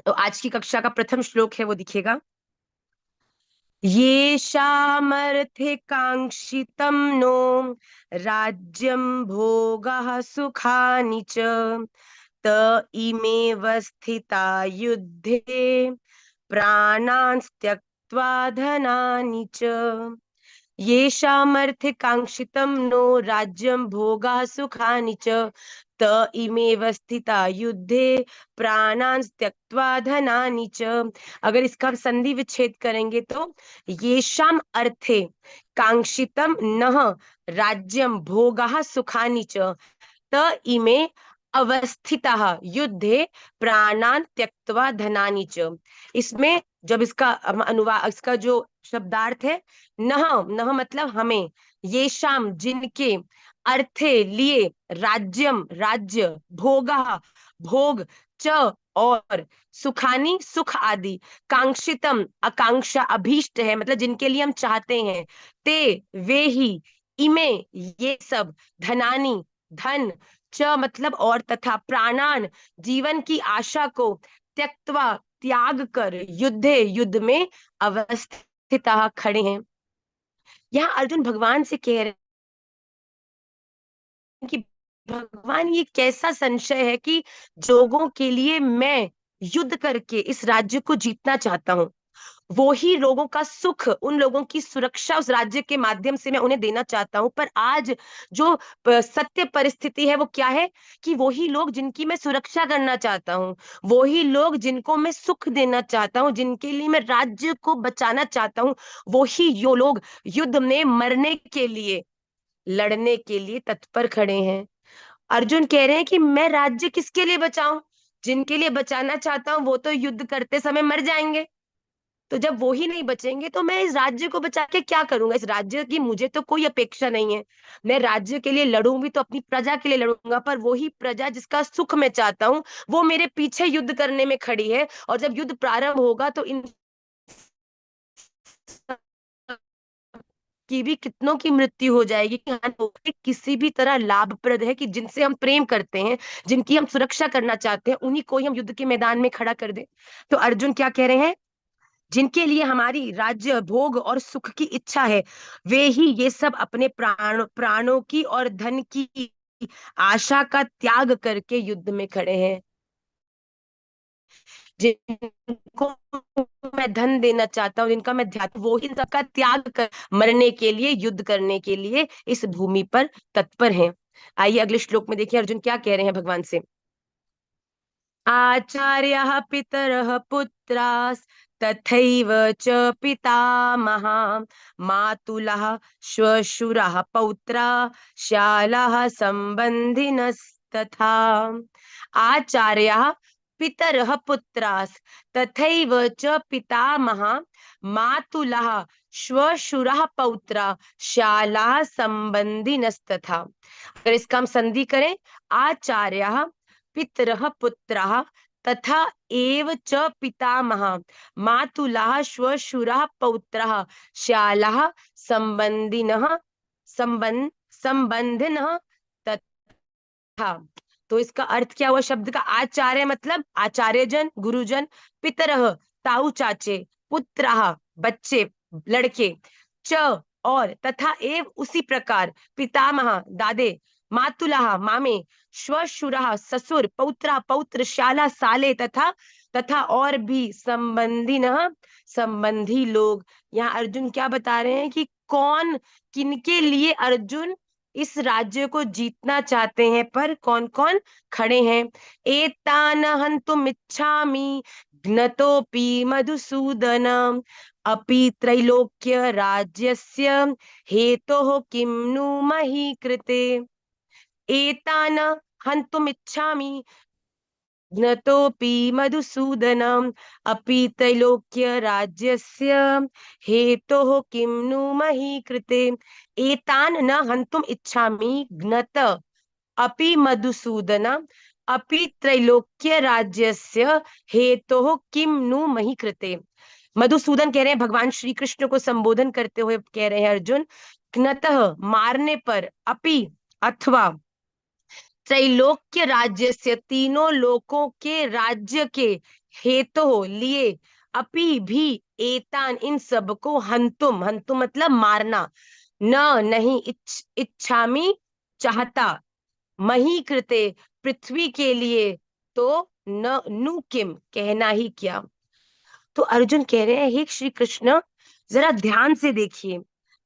तो आज की कक्षा का प्रथम श्लोक है, वो दिखेगा। येषामर्थे कांक्षितं नो राज्यं भोगः सुखानि च त इमेव स्थिता युद्धे प्राणान् त्यक्त्वा धनानि च। येषामर्थे कांक्षितं नो राज्यं भोगाः सुखानि च त इमेव स्थिता युद्धे प्राणान् त्यक्त्वा धनानि च। अगर इसका हम संधि विच्छेद करेंगे तो येषाम अर्थे कांक्षितं नः राज्यं भोगाः सुखानि च त इमे अवस्थिताः युद्धे प्राणान् त्यक्त्वा धनानि च। इसमें जब इसका अनुवाद, इसका जो शब्दार्थ है, नह, नह मतलब हमें, ये शाम जिनके, अर्थे लिए, राज्यम राज्य, भोगा भोग, च और, सुखानी सुख आदि, कांक्षितम आकांक्षा अभीष्ट है मतलब जिनके लिए हम चाहते हैं, ते वे ही, इमे ये सब, धनानी धन, च मतलब और, तथा प्राणान जीवन की आशा को, त्यक्त्वा त्याग कर, युद्धे युद्ध में, अवस्थिता खड़े हैं। यहाँ अर्जुन भगवान से कह रहे हैं कि भगवान, ये कैसा संशय है कि जोगों के लिए मैं युद्ध करके इस राज्य को जीतना चाहता हूँ, वो ही लोगों का सुख, उन लोगों की सुरक्षा उस राज्य के माध्यम से मैं उन्हें देना चाहता हूं। पर आज जो सत्य परिस्थिति है वो क्या है कि वो ही लोग जिनकी मैं सुरक्षा करना चाहता हूं, वो ही लोग जिनको मैं सुख देना चाहता हूं, जिनके लिए मैं राज्य को बचाना चाहता हूं, वो ही यो लोग युद्ध में मरने के लिए, लड़ने के लिए तत्पर खड़े हैं। अर्जुन कह रहे हैं कि मैं राज्य किसके लिए बचाऊं? जिनके लिए बचाना चाहता हूं वो तो युद्ध करते समय मर जाएंगे। तो जब वो ही नहीं बचेंगे तो मैं इस राज्य को बचा के क्या करूंगा? इस राज्य की मुझे तो कोई अपेक्षा नहीं है। मैं राज्य के लिए लड़ूं भी तो अपनी प्रजा के लिए लड़ूंगा, पर वो ही प्रजा जिसका सुख मैं चाहता हूँ वो मेरे पीछे युद्ध करने में खड़ी है। और जब युद्ध प्रारंभ होगा तो इन की भी कितनों की मृत्यु हो जाएगी कि हाँ, किसी भी तरह लाभप्रद है कि जिनसे हम प्रेम करते हैं, जिनकी हम सुरक्षा करना चाहते हैं, उन्हीं को ही हम युद्ध के मैदान में खड़ा कर दें। तो अर्जुन क्या कह रहे हैं? जिनके लिए हमारी राज्य भोग और सुख की इच्छा है, वे ही ये सब अपने प्राणों की और धन की आशा का त्याग करके युद्ध में खड़े हैं। जिनको मैं धन देना चाहता हूँ, जिनका मैं ध्यान, वो ही इन सबका त्याग कर मरने के लिए, युद्ध करने के लिए इस भूमि पर तत्पर हैं। आइए अगले श्लोक में देखिए अर्जुन क्या कह रहे हैं भगवान से। आचार्यः पितरः पुत्रास् तथैव च पितामहा मातुलः श्वशुरः पौत्रा श्यालाः सम्बन्धिनस्तथा। आचार्यः पितरः पुत्रास् तथैव च पितामहा मातुलः श्वशुरः पौत्रा श्यालाः सम्बन्धिनस्तथा। अगर इसका हम संधि करें, आचार्यः पितरः पुत्रः तथा एव च पितामहः मातुलः श्वशुरः पौत्रः श्यालः संबंधिनः संबंधिनः तथा। तो इसका अर्थ क्या हुआ शब्द का? आचार्य मतलब आचार्यजन, गुरुजन, पितरः ताऊ चाचे, पुत्रः बच्चे, लड़के, च और, तथा एव उसी प्रकार, पितामह दादे, मातुलः मामे, श्वशुरः ससुर, पौत्र पौत्र, शाला साले, तथा तथा और भी संबंधिनः संबंधी लोग। यहाँ अर्जुन क्या बता रहे हैं कि कौन, किनके लिए अर्जुन इस राज्य को जीतना चाहते हैं, पर कौन कौन खड़े हैं। एतान हन्तुम इच्छामि घ्नतोपि मधुसूदन अपि त्रैलोक्य राज्यस्य हेतोः किं नु मही कृते। एतान हन्तुम इच्छामि घ्नतोपि मधुसूदन अपि त्रैलोक्य राज्यस्य हेतोः किं नु मही कृते। एतान न हन्तुम इच्छामि घ्नत अपि मधुसूदन अपि त्रैलोक्य राज्यस्य हेतोः किं नु मही कृते। मधुसूदन कह रहे हैं भगवान श्री कृष्ण को संबोधन करते हुए कह रहे हैं अर्जुन, घ्नतः मारने पर, अपि अथवा, त्रैलोक्य राज्य से, तीनों लोकों के राज्य के हेतु लिए, अपि भी एतान, इन सबको, हंतुम, हंतुम मतलब मारना, न नहीं, इच्छामि चाहता, मही कृते, पृथ्वी के लिए, तो न नु किम, कहना ही क्या। तो अर्जुन कह रहे हैं, हे श्री कृष्ण, जरा ध्यान से देखिए,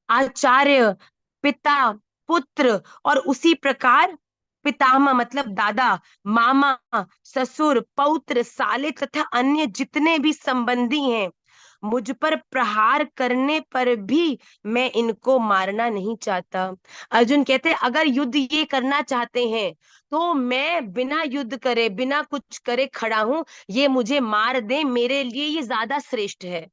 आचार्य, पिता, पुत्र, और उसी प्रकार पितामह मतलब दादा, मामा, ससुर, पौत्र, साले तथा अन्य जितने भी संबंधी हैं, मुझ पर प्रहार करने पर भी मैं इनको मारना नहीं चाहता। अर्जुन कहते हैं, अगर युद्ध ये करना चाहते हैं तो मैं बिना युद्ध करे, बिना कुछ करे खड़ा हूं, ये मुझे मार दे, मेरे लिए ये ज्यादा श्रेष्ठ है।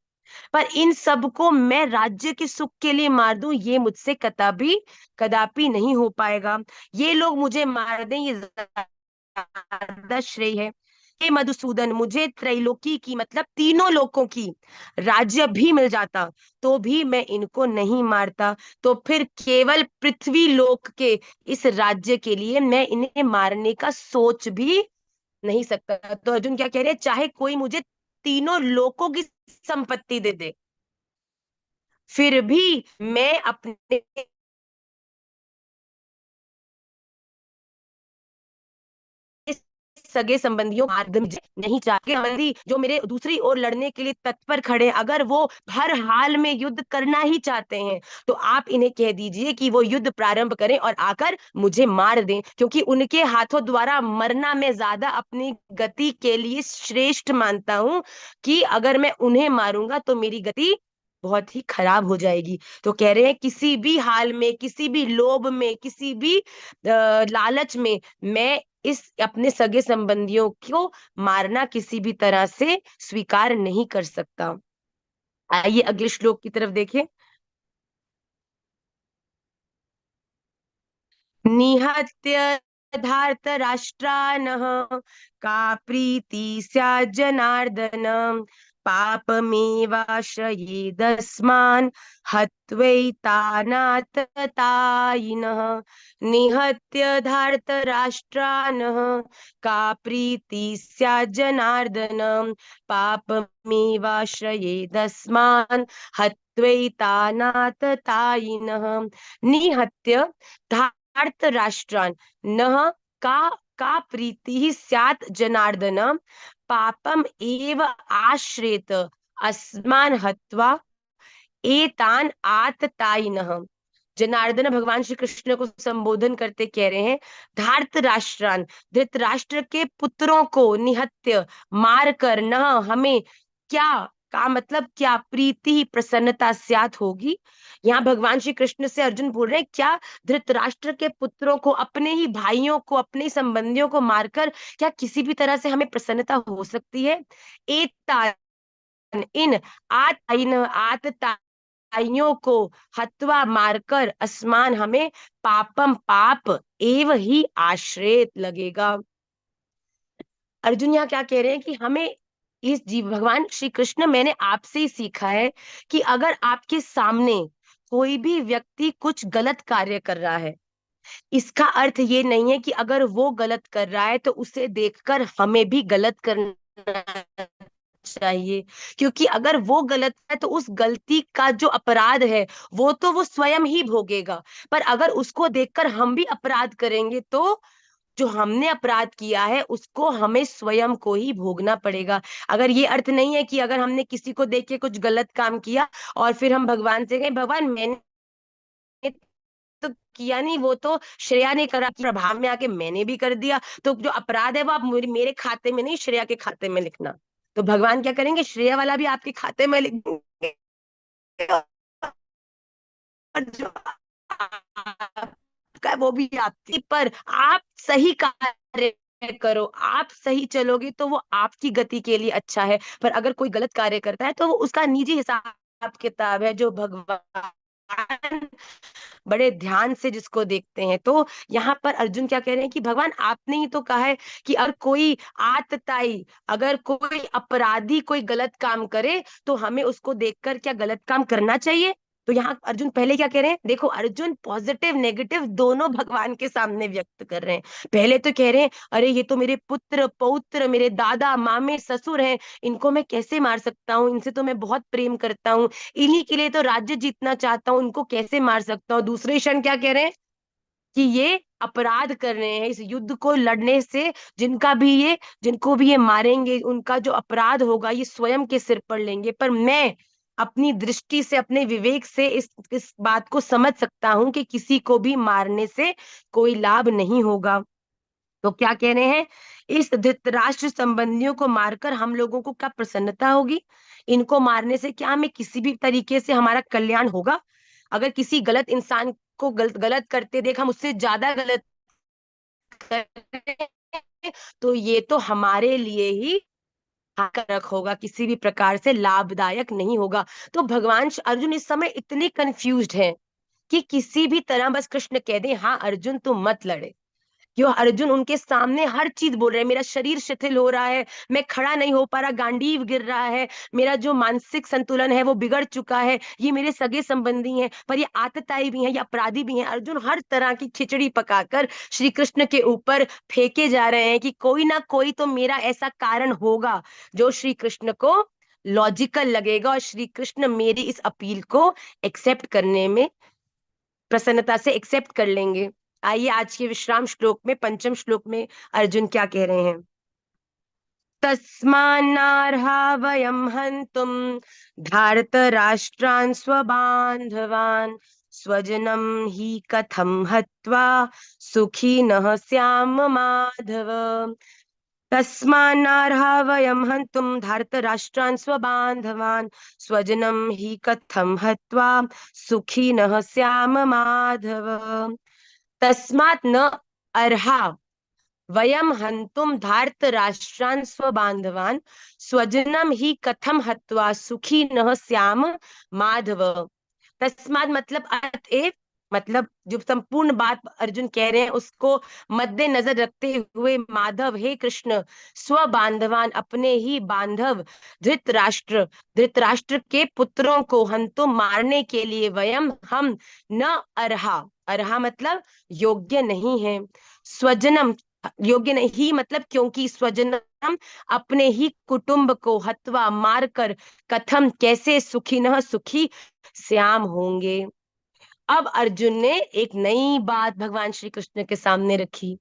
पर इन सबको मैं राज्य के सुख के लिए मार दूं, ये मुझसे कदापि कदापि नहीं हो पाएगा। ये लोग मुझे मार दें, ये ज्यादा श्रेय है। हे मधुसूदन, मुझे त्रैलोकी की मतलब तीनों लोकों की राज्य भी मिल जाता तो भी मैं इनको नहीं मारता, तो फिर केवल पृथ्वी लोक के इस राज्य के लिए मैं इन्हें मारने का सोच भी नहीं सकता। तो अर्जुन क्या कह रहे हैं, चाहे कोई मुझे तीनों लोकों की संपत्ति दे दे, फिर भी मैं अपने सगे संबंधियों को माध्यम नहीं चाहते, हमारी जो मेरे दूसरी ओर लड़ने के लिए तत्पर खड़े, अगर वो हर हाल में युद्ध करना ही चाहते हैं, तो आप इन्हें कह दीजिए कि वो युद्ध प्रारंभ करें और आकर मुझे मार दें, क्योंकि उनके हाथों द्वारा मरना मैं ज्यादा अपनी गति के लिए श्रेष्ठ मानता हूं, कि अगर मैं उन्हें मारूंगा तो मेरी गति बहुत ही खराब हो जाएगी। तो कह रहे हैं, किसी भी हाल में, किसी भी लोभ में, किसी भी लालच में मैं इस अपने सगे संबंधियों को मारना किसी भी तरह से स्वीकार नहीं कर सकता। आइए अगले श्लोक की तरफ देखें। निहत्य धार्तराष्ट्रानः का प्रीति स्यात् जनार्दन, पापमेवाश्रयेदस्मान् हत्वैतानाततायिनः। निहत्य धार्तराष्ट्रानः का प्रीति स्यात् जनार्दन, पापमेवाश्रयेदस्मान् हत्वैतानाततायिनः। निहत्य धार्त राष्ट्रान, नः का प्रीति ही स्यात् जनार्दन, पापम एव आश्रेत, अस्मान हत्वा एतान आततायिनः। जनार्दन भगवान श्री कृष्ण को संबोधन करते कह रहे हैं, धार्त राष्ट्रान, धृतराष्ट्र के पुत्रों को निहत्य मार कर, न हमें क्या, का मतलब क्या, प्रीति प्रसन्नता स्यात होगी। यहाँ भगवान श्री कृष्ण से अर्जुन बोल रहे हैं, क्या धृतराष्ट्र के पुत्रों को, अपने ही भाइयों को, अपने ही संबंधियों को मारकर क्या किसी भी तरह से हमें प्रसन्नता हो सकती है। एतान, इन आताइन, आतताइयों को हत्वा मारकर, अस्मान हमें, पापम पाप, एव ही आश्रय लगेगा। अर्जुन यहाँ क्या कह रहे हैं कि हमें इस जीव, भगवान श्री कृष्ण, मैंने आपसे ही सीखा है कि अगर आपके सामने कोई भी व्यक्ति कुछ गलत कार्य कर रहा है, इसका अर्थ ये नहीं है कि अगर वो गलत कर रहा है तो उसे देखकर हमें भी गलत करना चाहिए, क्योंकि अगर वो गलत है तो उस गलती का जो अपराध है वो तो वो स्वयं ही भोगेगा। पर अगर उसको देखकर हम भी अपराध करेंगे तो जो हमने अपराध किया है उसको हमें स्वयं को ही भोगना पड़ेगा। अगर ये अर्थ नहीं है कि अगर हमने किसी को देख के कुछ गलत काम किया और फिर हम भगवान से कहें, भगवान मैंने तो किया नहीं, वो तो श्रेया ने करा, प्रभाव में आके मैंने भी कर दिया, तो जो अपराध है वो आप मेरे खाते में नहीं, श्रेया के खाते में लिखना। तो भगवान क्या करेंगे, श्रेया वाला भी आपके खाते में लिख देंगे, और जो आपका है, वो भी आपकी, पर आप सही कार्य करो, आप सही चलोगे तो वो आपकी गति के लिए अच्छा है। पर अगर कोई गलत कार्य करता है तो वो उसका निजी हिसाब किताब है, जो भगवान बड़े ध्यान से जिसको देखते हैं। तो यहाँ पर अर्जुन क्या कह रहे हैं कि भगवान आपने ही तो कहा है कि अगर कोई आतताई, अगर कोई अपराधी कोई गलत काम करे तो हमें उसको देखकर क्या गलत काम करना चाहिए। तो यहाँ अर्जुन पहले क्या कह रहे हैं, देखो अर्जुन पॉजिटिव नेगेटिव दोनों भगवान के सामने व्यक्त कर रहे हैं। पहले तो कह रहे हैं अरे ये तो मेरे पुत्र पौत्र, मेरे दादा मामे ससुर हैं, इनको मैं कैसे मार सकता हूँ, इनसे तो मैं बहुत प्रेम करता हूँ, इन्हीं के लिए तो राज्य जीतना चाहता हूँ, इनको कैसे मार सकता हूँ। दूसरे क्षण क्या कह रहे हैं कि ये अपराध कर रहे हैं, इस युद्ध को लड़ने से जिनको भी ये मारेंगे उनका जो अपराध होगा ये स्वयं के सिर पर लेंगे। पर मैं अपनी दृष्टि से अपने विवेक से इस बात को समझ सकता हूं कि किसी को भी मारने से कोई लाभ नहीं होगा। तो क्या कह रहे हैं, इस धृतराष्ट्र संबंधियों को मारकर हम लोगों को क्या प्रसन्नता होगी, इनको मारने से क्या हमें किसी भी तरीके से हमारा कल्याण होगा। अगर किसी गलत इंसान को गलत गलत करते देख हम उससे ज्यादा गलत करें तो ये तो हमारे लिए ही हानिकारक होगा, किसी भी प्रकार से लाभदायक नहीं होगा। तो भगवान अर्जुन इस समय इतने कंफ्यूज्ड हैं कि किसी भी तरह बस कृष्ण कह दे हाँ अर्जुन तुम मत लड़े। क्यों, अर्जुन उनके सामने हर चीज बोल रहे हैं, मेरा शरीर शिथिल हो रहा है, मैं खड़ा नहीं हो पा रहा, गांडीव गिर रहा है, मेरा जो मानसिक संतुलन है वो बिगड़ चुका है, ये मेरे सगे संबंधी हैं पर ये आतताई भी हैं, ये अपराधी भी हैं। अर्जुन हर तरह की खिचड़ी पकाकर श्री कृष्ण के ऊपर फेंके जा रहे हैं कि कोई ना कोई तो मेरा ऐसा कारण होगा जो श्री कृष्ण को लॉजिकल लगेगा और श्री कृष्ण मेरी इस अपील को एक्सेप्ट करने में प्रसन्नता से एक्सेप्ट कर लेंगे। आइए आज के विश्राम श्लोक में पंचम श्लोक में अर्जुन क्या कह रहे हैं। तस्मान्नार्हा वयं हन्तुं धार्तराष्ट्रान् स्वबान्धवान् स्वजनं हि कथं हत्वा सुखिनः स्याम माधव। तस्मान्नार्हा वयं हन्तुं धार्तराष्ट्रान् स्वबान्धवान् स्वजनं हि कथं हत्वा सुखिनः स्याम माधव। तस्मात् न अर्हा वयम हंतुम धार्त राष्ट्रान् स्वबांधवान् स्वजनम ही कथम हत्वा सुखी नः श्याम माधव। तस्माद मतलब अतएव, मतलब जो संपूर्ण बात अर्जुन कह रहे हैं उसको मद्देनजर रखते हुए माधव हे कृष्ण, स्व बांधवान अपने ही बांधव धृतराष्ट्र धृतराष्ट्र के पुत्रों को हंतुम मारने के लिए वयम हम न अर्हा, अर्हा मतलब योग्य नहीं है, स्वजनम योग्य नहीं मतलब क्योंकि स्वजनम अपने ही कुटुंब को हत्वा मारकर कथम कैसे सुखी न सुखी श्याम होंगे। अब अर्जुन ने एक नई बात भगवान श्री कृष्ण के सामने रखी।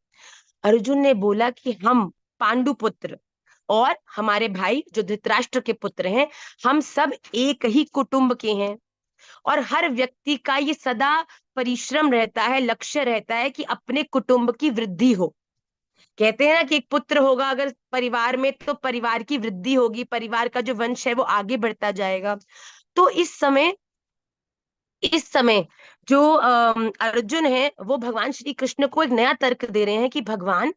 अर्जुन ने बोला कि हम पांडु पुत्र और हमारे भाई जो धृतराष्ट्र के पुत्र हैं, हम सब एक ही कुटुंब के हैं और हर व्यक्ति का ये सदा परिश्रम रहता है, लक्ष्य रहता है कि अपने कुटुंब की वृद्धि हो। कहते हैं ना कि एक पुत्र होगा अगर परिवार में तो परिवार की वृद्धि होगी, परिवार का जो वंश है वो आगे बढ़ता जाएगा। तो इस समय जो अर्जुन है वो भगवान श्री कृष्ण को एक नया तर्क दे रहे हैं कि भगवान,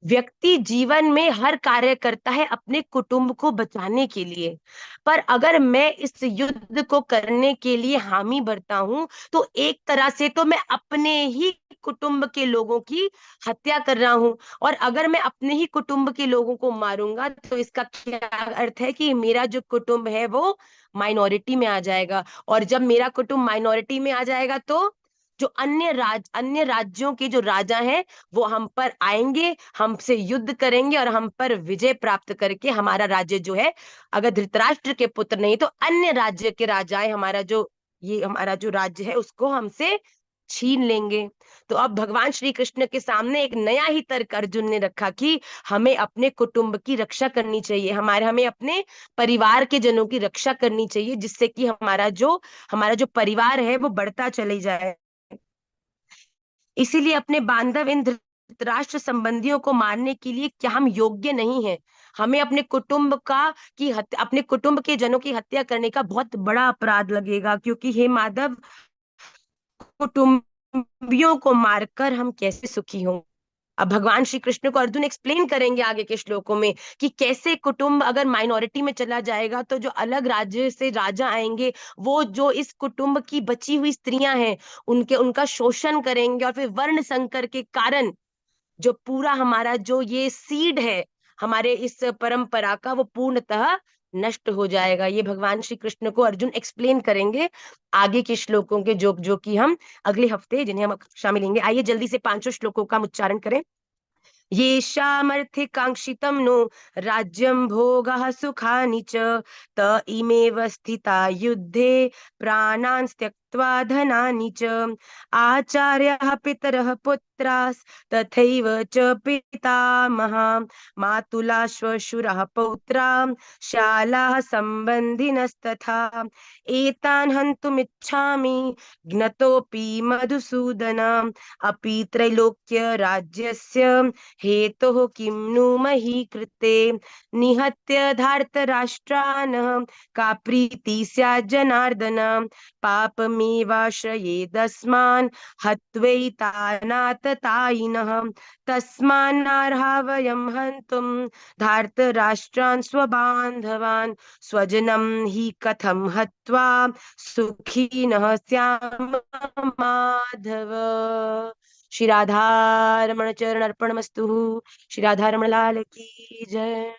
व्यक्ति जीवन में हर कार्य करता है अपने कुटुंब को बचाने के लिए, पर अगर मैं इस युद्ध को करने के लिए हामी भरता हूं तो एक तरह से तो मैं अपने ही कुटुंब के लोगों की हत्या कर रहा हूं। और अगर मैं अपने ही कुटुंब के लोगों को मारूंगा तो इसका क्या अर्थ है कि मेरा जो कुटुंब है वो माइनॉरिटी में आ जाएगा, और जब मेरा कुटुंब माइनॉरिटी में आ जाएगा तो जो अन्य राज्यों के जो राजा हैं वो हम पर आएंगे, हमसे युद्ध करेंगे और हम पर विजय प्राप्त करके हमारा राज्य जो है, अगर धृतराष्ट्र के पुत्र नहीं तो अन्य राज्य के राजाएं हमारा जो राज्य है उसको हमसे छीन लेंगे। तो अब भगवान श्री कृष्ण के सामने एक नया ही तर्क अर्जुन ने रखा कि हमें अपने कुटुंब की रक्षा करनी चाहिए, हमें अपने परिवार के जनों की रक्षा करनी चाहिए, जिससे कि हमारा जो परिवार है वो बढ़ता चले जाए। इसीलिए अपने बांधव इन धृतराष्ट्र संबंधियों को मारने के लिए क्या हम योग्य नहीं है, हमें अपने कुटुंब के जनों की हत्या करने का बहुत बड़ा अपराध लगेगा, क्योंकि हे माधव, कुटुंबियों को मारकर हम कैसे सुखी हों। अब भगवान श्री कृष्ण को अर्जुन एक्सप्लेन करेंगे आगे के श्लोकों में कि कैसे कुटुंब अगर माइनॉरिटी में चला जाएगा तो जो अलग राज्य से राजा आएंगे वो जो इस कुटुंब की बची हुई स्त्रियां हैं उनका शोषण करेंगे, और फिर वर्ण संकर के कारण जो पूरा हमारा जो ये सीड है हमारे इस परंपरा का वो पूर्णतः नष्ट हो जाएगा। ये भगवान श्री कृष्ण को अर्जुन एक्सप्लेन करेंगे आगे के श्लोकों के, जो जो कि हम अगले हफ्ते जिन्हें हम शामिल लेंगे। आइए जल्दी से पांचों श्लोकों का हम उच्चारण करें। येषामर्थिकाङ्क्षितं नो राज्यं भोगः सुखानि च त इमेव स्थिता युद्धे प्राणान् त्यक्त्वा धनानि च आचार्याः पितरः पुत्रास्तथैव च पितामहा मातुला श्वशुरः पौत्राः शालाः सम्बन्धिनस्तथा एतान् हन्तुमिच्छामि ज्ञतोऽपि मधुसूदन अपि त्रैलोक्य राज्यस्य हेतुः किं नु मही कृते निहत्य धार्तराष्ट्रान् का प्रीति स्यात् जनार्दन पापमेवाश्रयेदस्मान् हत्वैतानाततायिनः तस्मान्नार्हा वयं हन्तुं धार्तराष्ट्रान् स्वबान्धवान् स्वजनं हि कथं हत्वा सुखिनः स्याम माधव। श्री राधा रमण चरण अर्पणमस्तु। श्री राधा रमण लाल की जय।